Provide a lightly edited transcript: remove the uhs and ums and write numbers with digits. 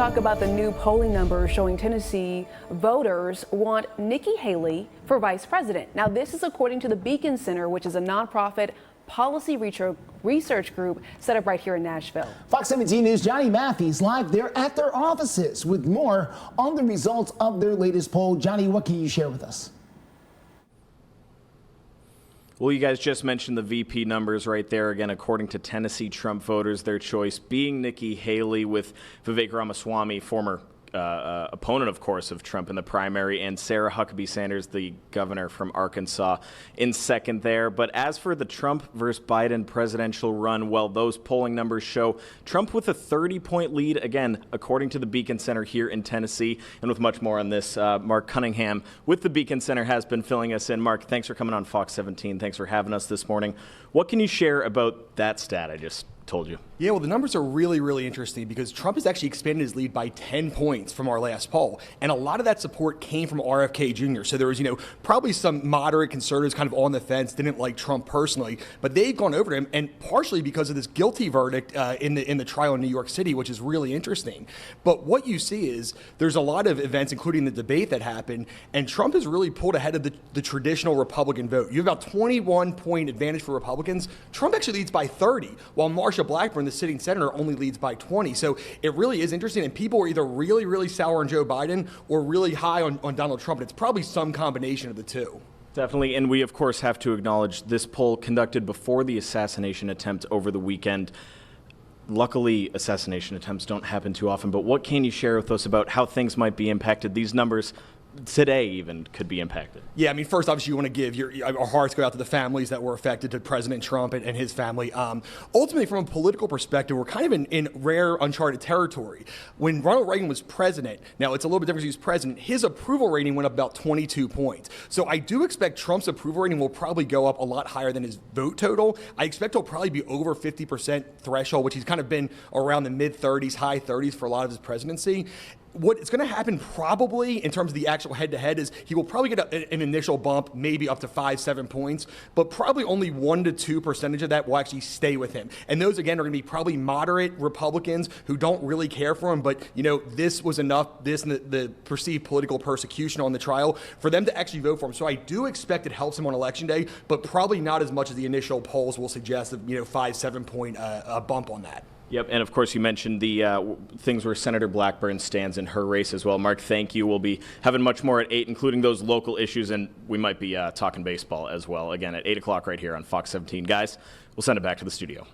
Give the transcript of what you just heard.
talk about the new polling numbers showing Tennessee voters want Nikki Haley for vice president. Now, this is according to the Beacon Center, which is a nonprofit policy research group set up right here in Nashville. Fox 17 News' Johnny Matthews live there at their offices with more on the results of their latest poll. Johnny, what can you share with us? Well, you guys just mentioned the VP numbers right there. Again, according to Tennessee Trump voters, their choice being Nikki Haley, with Vivek Ramaswamy, former opponent, of course, of Trump in the primary, and Sarah Huckabee Sanders, the governor from Arkansas, in second there. But as for the Trump versus Biden presidential run, well, those polling numbers show Trump with a 30-point lead, again, according to the Beacon Center here in Tennessee. And with much more on this, Mark Cunningham with the Beacon Center has been filling us in. Mark, thanks for coming on Fox 17. Thanks for having us this morning. What can you share about that stat I just told you? Yeah, well, the numbers are really, really interesting because Trump has actually expanded his lead by 10 points from our last poll. And a lot of that support came from RFK Jr. So there was, probably some moderate conservatives kind of on the fence, didn't like Trump personally, but they've gone over to him, and partially because of this guilty verdict in the trial in New York City, which is really interesting. But what you see is there's a lot of events, including the debate that happened, and Trump has really pulled ahead of the traditional Republican vote. You have about 21-point advantage for Republicans. Trump actually leads by 30, while Marsha Blackburn, the sitting senator, only leads by 20. So it really is interesting, and people are either really, really sour on Joe Biden or really high on Donald Trump. And it's probably some combination of the two. Definitely, and we, of course, have to acknowledge this poll conducted before the assassination attempt over the weekend. Luckily, assassination attempts don't happen too often, but what can you share with us about how things might be impacted? These numbers today even could be impacted. Yeah, I mean, first, obviously, you want to give our hearts go out to the families that were affected, to President Trump and his family. Ultimately, from a political perspective, we're kind of in rare, uncharted territory. When Ronald Reagan was president, now it's a little bit different because he was president, his approval rating went up about 22 points. So I do expect Trump's approval rating will probably go up a lot higher than his vote total. I expect he'll probably be over 50% threshold, which he's kind of been around the mid-30s, high 30s for a lot of his presidency. What is going to happen probably in terms of the actual head-to-head is he will probably get an initial bump, maybe up to 5-7 points, but probably only 1 to 2% of that will actually stay with him. And those, again, are going to be probably moderate Republicans who don't really care for him, but, this was enough, this and the perceived political persecution on the trial, for them to actually vote for him. So I do expect it helps him on Election Day, but probably not as much as the initial polls will suggest, 5-7 point bump on that. Yep, and of course you mentioned the things where Senator Blackburn stands in her race as well. Mark, thank you. We'll be having much more at 8, including those local issues, and we might be talking baseball as well, again, at 8 o'clock right here on Fox 17. Guys, we'll send it back to the studio.